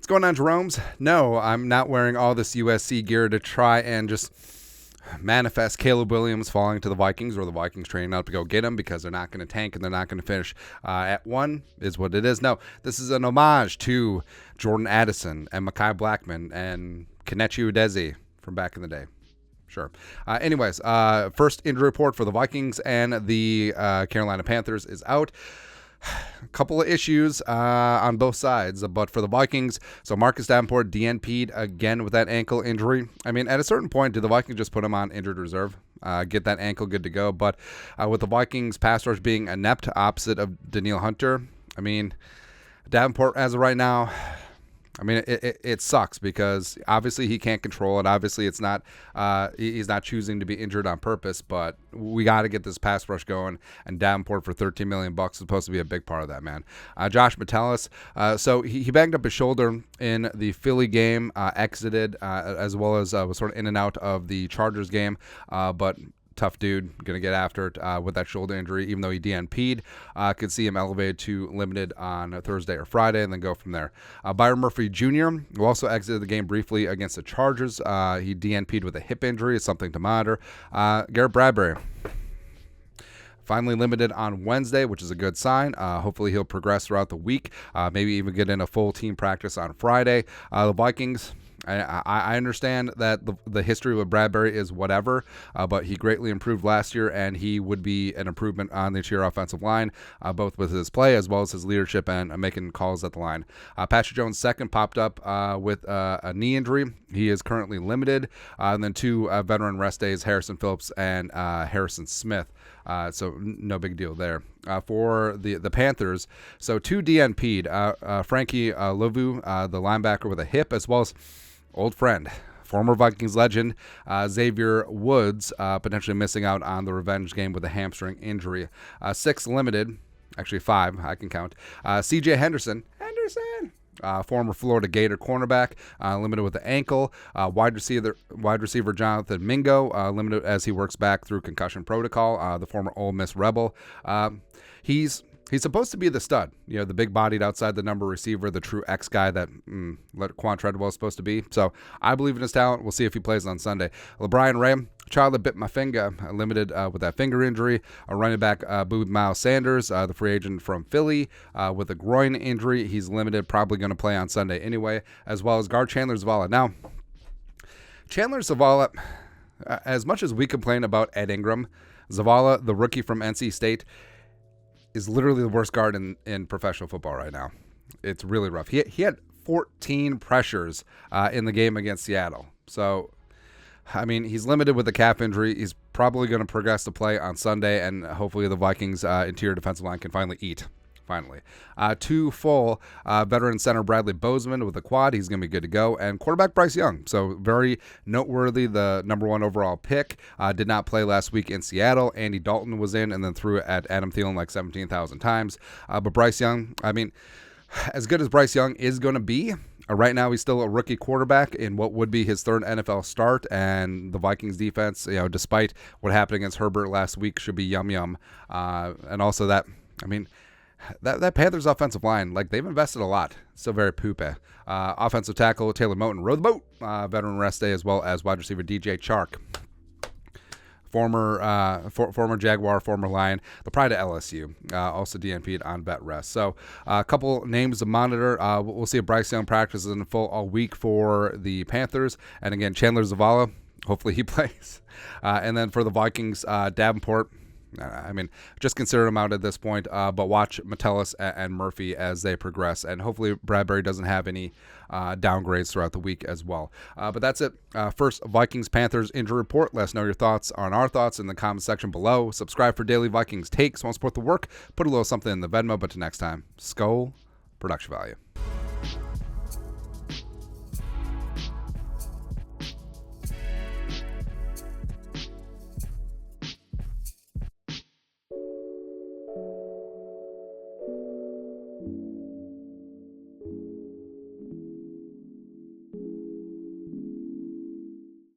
What's going on, Jerome's? No, I'm not wearing all this USC gear to try and just manifest Caleb Williams falling to the Vikings or the Vikings training out to go get him because they're not going to tank and they're not going to finish at 1 is what it is. No, this is an homage to Jordan Addison and Mekhi Blackman and Kenechi Udeze from back in the day. Sure. Anyways, first injury report for the Vikings and the Carolina Panthers is out. A couple of issues on both sides, but for the Vikings, so Marcus Davenport DNP'd again with that ankle injury. I mean, at a certain point, do the Vikings just put him on injured reserve, get that ankle good to go? But with the Vikings pass rush being inept opposite of Danielle Hunter, I mean, Davenport as of right now, I mean, it sucks because obviously he can't control it. Obviously, it's not he's not choosing to be injured on purpose. But we got to get this pass rush going. And Davenport for $13 million is supposed to be a big part of that, man. Josh Metellus, so he banged up his shoulder in the Philly game, exited as well as was sort of in and out of the Chargers game, but. Tough dude, going to get after it with that shoulder injury, even though he DNP'd. Could see him elevated to limited on Thursday or Friday and then go from there. Byron Murphy Jr., who also exited the game briefly against the Chargers. He DNP'd with a hip injury. It's something to monitor. Garrett Bradbury. Finally limited on Wednesday, which is a good sign. Hopefully he'll progress throughout the week. Maybe even get in a full team practice on Friday. The Vikings... I understand that the history with Bradbury is whatever, but he greatly improved last year, and he would be an improvement on the interior offensive line, both with his play as well as his leadership and making calls at the line. Patrick Jones second popped up with a knee injury. He is currently limited. And then two veteran rest days, Harrison Phillips and Harrison Smith. So no big deal there. For the Panthers, so two DNP'd, Frankie Lovu, the linebacker with a hip, as well as old friend, former Vikings legend, Xavier Woods, potentially missing out on the revenge game with a hamstring injury. 6 limited, actually 5, I can count. CJ Henderson, former Florida Gator cornerback, limited with the ankle. Wide receiver Jonathan Mingo, limited as he works back through concussion protocol. The former Ole Miss Rebel. He's supposed to be the stud, the big-bodied outside the number receiver, the true X guy that Quan Treadwell is supposed to be. So I believe in his talent. We'll see if he plays on Sunday. LeBrian Ray, child that bit my finger, limited with that finger injury. A running back, Miles Sanders, the free agent from Philly, with a groin injury. He's limited, probably going to play on Sunday anyway, as well as guard Chandler Zavala. Now, Chandler Zavala, as much as we complain about Ed Ingram, Zavala, the rookie from NC State, is literally the worst guard in professional football right now. It's really rough. He had 14 pressures in the game against Seattle. So, I mean, he's limited with a calf injury. He's probably going to progress to play on Sunday, and hopefully the Vikings interior defensive line can finally eat. Two full veteran center Bradley Bozeman with a quad. He's going to be good to go. And quarterback Bryce Young. So very noteworthy, the number 1 overall pick. Did not play last week in Seattle. Andy Dalton was in and then threw it at Adam Thielen like 17,000 times. But Bryce Young, I mean, as good as Bryce Young is going to be, right now he's still a rookie quarterback in what would be his 3rd NFL start, and the Vikings defense, despite what happened against Herbert last week, should be yum. And also that, I mean, that Panthers offensive line, like, they've invested a lot. Still very poopy. Offensive tackle Taylor Moton rode the boat. Veteran rest day, as well as wide receiver DJ Chark. Former Jaguar, former Lion, the pride of LSU, also DNP'd on vet rest. So a couple names to monitor. We'll see if Bryce Young practices in full all week for the Panthers. And again, Chandler Zavala, hopefully he plays. And then for the Vikings, Davenport, I mean, just consider him out at this point, but watch Metellus and Murphy as they progress, and hopefully Bradbury doesn't have any downgrades throughout the week as well. But that's it. First, Vikings-Panthers injury report. Let us know your thoughts on our thoughts in the comment section below. Subscribe for daily Vikings takes. Want to support the work? Put a little something in the Venmo, but till next time, Skull Production Value.